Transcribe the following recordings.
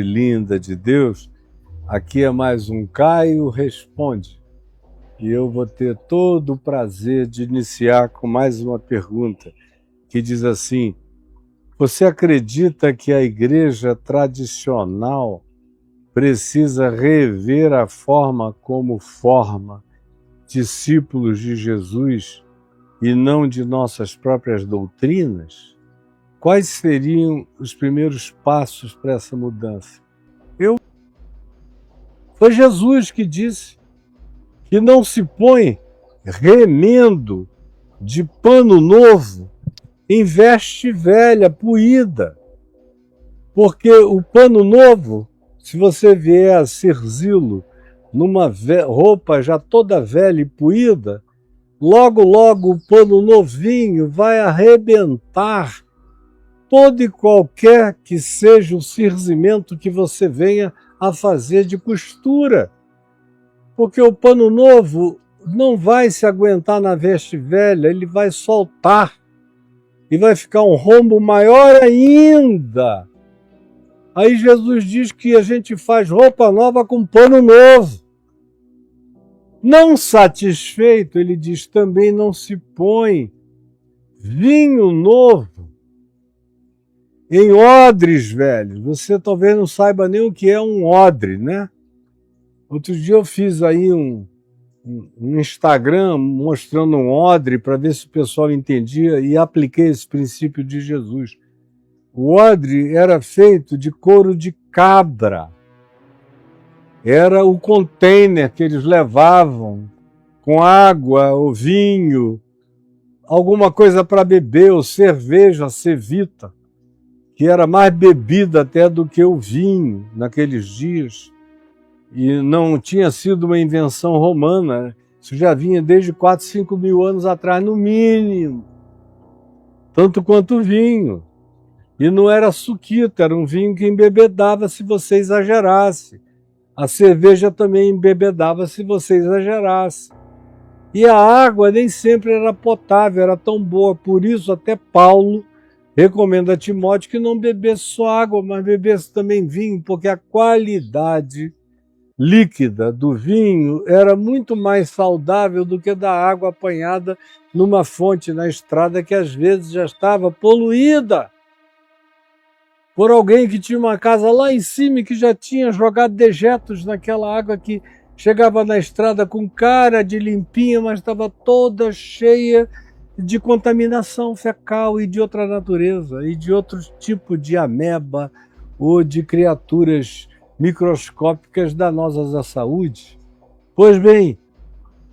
Linda de Deus, aqui é mais um Caio Responde. E eu vou ter todo o prazer de iniciar com mais uma pergunta, que diz assim: você acredita que a igreja tradicional precisa rever a forma como forma discípulos de Jesus e não de nossas próprias doutrinas? Quais seriam os primeiros passos para essa mudança? Foi Jesus que disse que não se põe remendo de pano novo em veste velha, poída. Porque o pano novo, se você vier a serzi-lo numa roupa já toda velha e poída, logo, logo o pano novinho vai arrebentar todo e qualquer que seja o cirzimento que você venha a fazer de costura. Porque o pano novo não vai se aguentar na veste velha, ele vai soltar e vai ficar um rombo maior ainda. Aí Jesus diz que a gente faz roupa nova com pano novo. Não satisfeito, ele diz, também não se põe vinho novo em odres velhos. Você talvez não saiba nem o que é um odre, né? Outro dia eu fiz aí um Instagram mostrando um odre para ver se o pessoal entendia e apliquei esse princípio de Jesus. O odre era feito de couro de cabra. Era o container que eles levavam com água, ou vinho, alguma coisa para beber, ou cerveja, cevita, que era mais bebida até do que o vinho naqueles dias. E não tinha sido uma invenção romana, isso já vinha desde 4, 5 mil anos atrás, no mínimo, tanto quanto o vinho. E não era suquita, era um vinho que embebedava se você exagerasse. A cerveja também embebedava se você exagerasse. E a água nem sempre era potável, era tão boa, por isso até Paulo recomenda a Timóteo que não bebesse só água, mas bebesse também vinho, porque a qualidade líquida do vinho era muito mais saudável do que da água apanhada numa fonte na estrada que às vezes já estava poluída por alguém que tinha uma casa lá em cima e que já tinha jogado dejetos naquela água que chegava na estrada com cara de limpinha, mas estava toda cheia de contaminação fecal e de outra natureza, e de outro tipo de ameba ou de criaturas microscópicas danosas à saúde. Pois bem,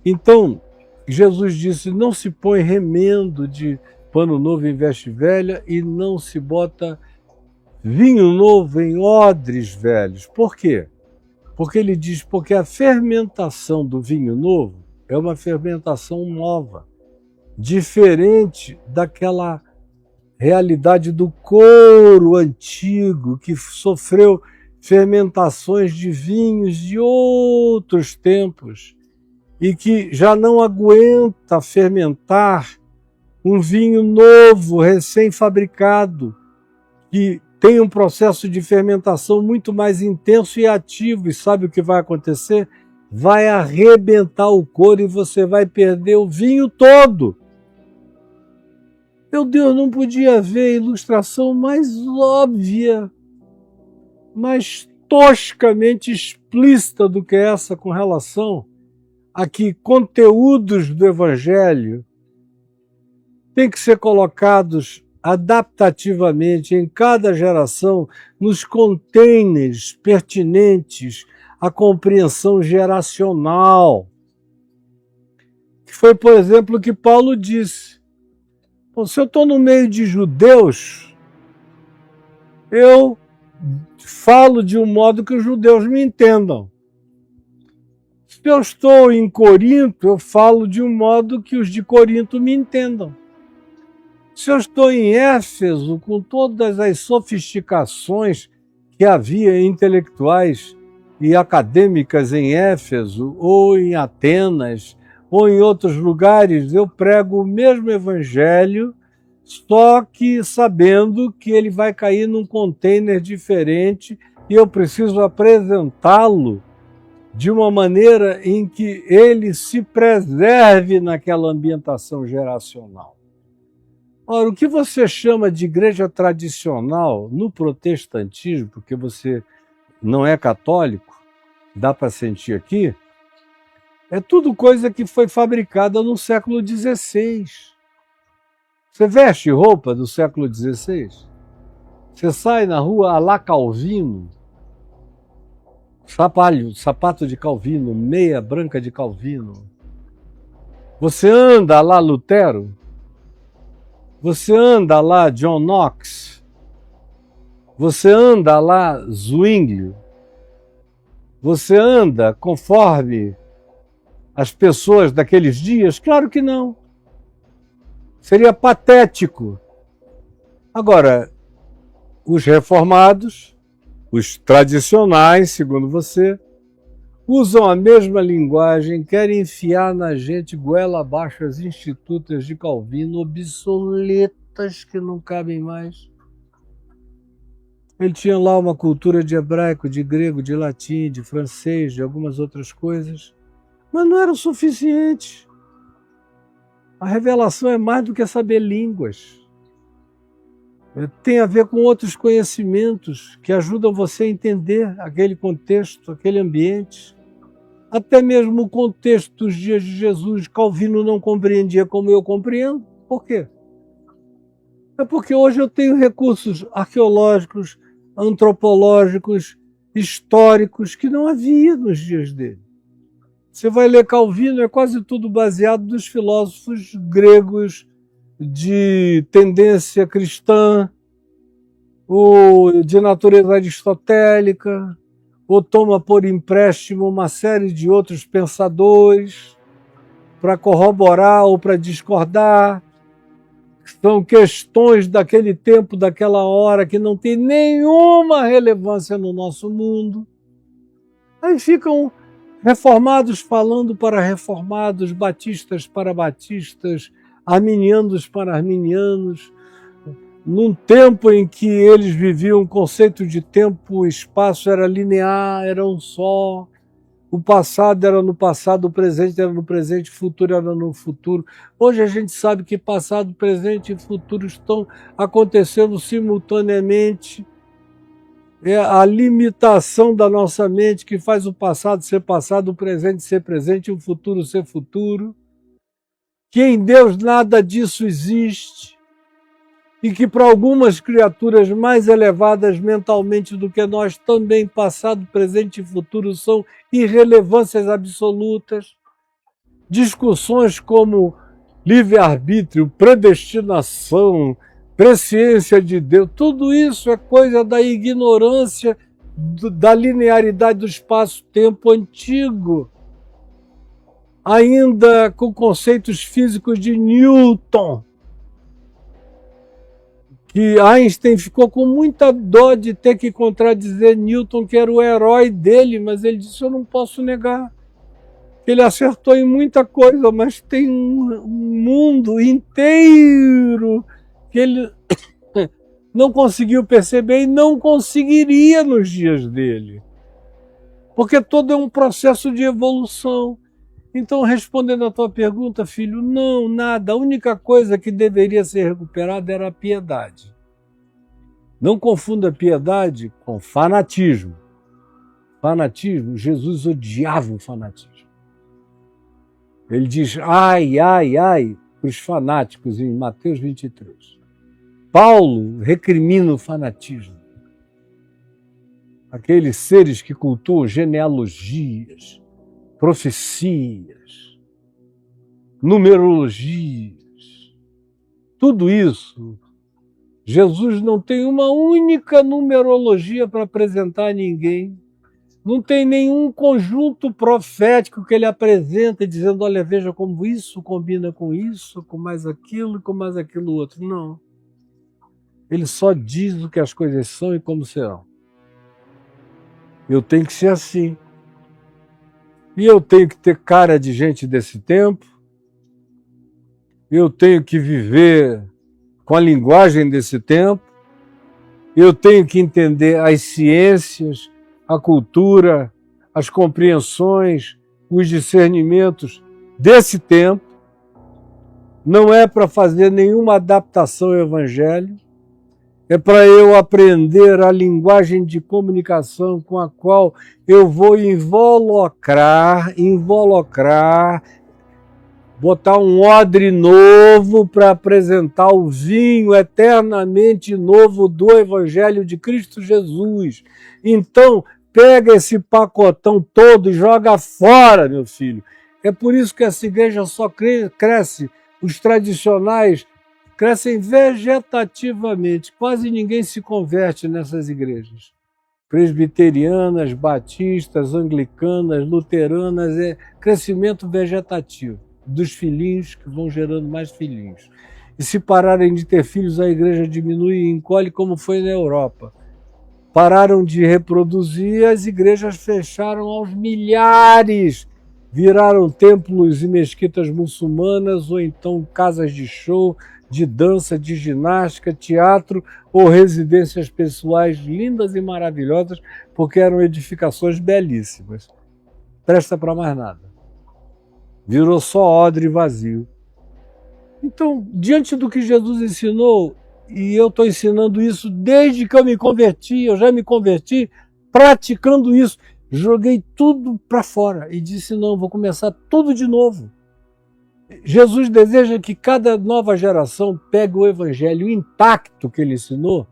então Jesus disse: não se põe remendo de pano novo em veste velha e não se bota vinho novo em odres velhos. Por quê? Porque ele diz, porque a fermentação do vinho novo é uma fermentação nova, diferente daquela realidade do couro antigo que sofreu fermentações de vinhos de outros tempos e que já não aguenta fermentar um vinho novo, recém-fabricado, que tem um processo de fermentação muito mais intenso e ativo. E sabe o que vai acontecer? Vai arrebentar o couro e você vai perder o vinho todo. Meu Deus, não podia haver ilustração mais óbvia, mais toscamente explícita do que essa com relação a que conteúdos do Evangelho têm que ser colocados adaptativamente em cada geração nos containers pertinentes à compreensão geracional. Que foi, por exemplo, o que Paulo disse. Se eu estou no meio de judeus, eu falo de um modo que os judeus me entendam. Se eu estou em Corinto, eu falo de um modo que os de Corinto me entendam. Se eu estou em Éfeso, com todas as sofisticações que havia intelectuais e acadêmicas em Éfeso, ou em Atenas, ou em outros lugares, eu prego o mesmo evangelho, só que sabendo que ele vai cair num container diferente, e eu preciso apresentá-lo de uma maneira em que ele se preserve naquela ambientação geracional. Ora, o que você chama de igreja tradicional no protestantismo, porque você não é católico, dá para sentir aqui, é tudo coisa que foi fabricada no século XVI. Você veste roupa do século XVI? Você sai na rua à la Calvino, sapato de Calvino, meia branca de Calvino. Você anda lá Lutero? Você anda lá John Knox? Você anda lá Zwinglio? Você anda conforme as pessoas daqueles dias? Claro que não. Seria patético. Agora, os reformados, os tradicionais, segundo você, usam a mesma linguagem, querem enfiar na gente goela abaixo as institutas de Calvino obsoletas que não cabem mais. Ele tinha lá uma cultura de hebraico, de grego, de latim, de francês, de algumas outras coisas, mas não era o suficiente. A revelação é mais do que saber línguas. Tem a ver com outros conhecimentos que ajudam você a entender aquele contexto, aquele ambiente. Até mesmo o contexto dos dias de Jesus, Calvino não compreendia como eu compreendo. Por quê? É porque hoje eu tenho recursos arqueológicos, antropológicos, históricos, que não havia nos dias dele. Você vai ler Calvino, é quase tudo baseado nos filósofos gregos de tendência cristã, ou de natureza aristotélica, ou toma por empréstimo uma série de outros pensadores para corroborar ou para discordar. São questões daquele tempo, daquela hora, que não tem nenhuma relevância no nosso mundo. Aí ficam reformados falando para reformados, batistas para batistas, arminianos para arminianos, num tempo em que eles viviam um conceito de tempo e espaço era linear, era um só. O passado era no passado, o presente era no presente, o futuro era no futuro. Hoje a gente sabe que passado, presente e futuro estão acontecendo simultaneamente. É a limitação da nossa mente que faz o passado ser passado, o presente ser presente e o futuro ser futuro. Que em Deus nada disso existe. E que para algumas criaturas mais elevadas mentalmente do que nós, também passado, presente e futuro são irrelevâncias absolutas. Discussões como livre-arbítrio, predestinação, presciência de Deus, tudo isso é coisa da ignorância da linearidade do espaço-tempo antigo, ainda com conceitos físicos de Newton, que Einstein ficou com muita dó de ter que contradizer Newton, que era o herói dele, mas ele disse, eu não posso negar. Ele acertou em muita coisa, mas tem um mundo inteiro que ele não conseguiu perceber e não conseguiria nos dias dele. Porque todo é um processo de evolução. Então, respondendo à tua pergunta, filho, não, nada. A única coisa que deveria ser recuperada era a piedade. Não confunda piedade com fanatismo. Fanatismo, Jesus odiava o fanatismo. Ele diz, ai, ai, ai, para os fanáticos em Mateus 23. Paulo recrimina o fanatismo. Aqueles seres que cultuam genealogias, profecias, numerologias, tudo isso, Jesus não tem uma única numerologia para apresentar a ninguém, não tem nenhum conjunto profético que ele apresenta dizendo, olha, veja como isso combina com isso, com mais aquilo, com mais aquilo outro. Não. Ele só diz o que as coisas são e como serão. Eu tenho que ser assim. E eu tenho que ter cara de gente desse tempo, eu tenho que viver com a linguagem desse tempo, eu tenho que entender as ciências, a cultura, as compreensões, os discernimentos desse tempo. Não é para fazer nenhuma adaptação ao Evangelho, é para eu aprender a linguagem de comunicação com a qual eu vou involucrar, botar um odre novo para apresentar o vinho eternamente novo do Evangelho de Cristo Jesus. Então, pega esse pacotão todo e joga fora, meu filho. É por isso que essa igreja só cresce, os tradicionais crescem vegetativamente. Quase ninguém se converte nessas igrejas. Presbiterianas, batistas, anglicanas, luteranas, é crescimento vegetativo dos filhinhos que vão gerando mais filhinhos. E se pararem de ter filhos, a igreja diminui e encolhe, como foi na Europa. Pararam de reproduzir, as igrejas fecharam aos milhares, viraram templos e mesquitas muçulmanas, ou então casas de show, de dança, de ginástica, teatro ou residências pessoais lindas e maravilhosas, porque eram edificações belíssimas. Presta para mais nada. Virou só odre vazio. Então, diante do que Jesus ensinou, e eu estou ensinando isso desde que eu me converti, eu já me converti praticando isso, joguei tudo para fora e disse, não, vou começar tudo de novo. Jesus deseja que cada nova geração pegue o evangelho intacto que ele ensinou,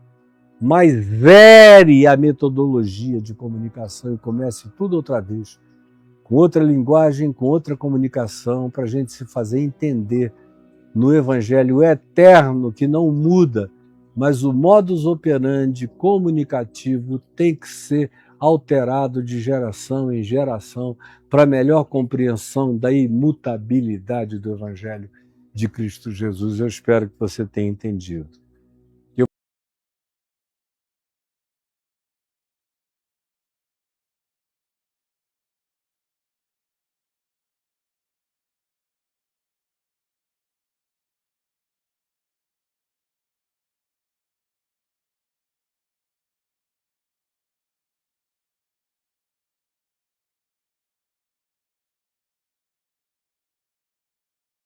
mas zere a metodologia de comunicação e comece tudo outra vez, com outra linguagem, com outra comunicação, para a gente se fazer entender no evangelho eterno que não muda, mas o modus operandi comunicativo tem que ser alterado de geração em geração para melhor compreensão da imutabilidade do evangelho de Cristo Jesus. Eu espero que você tenha entendido.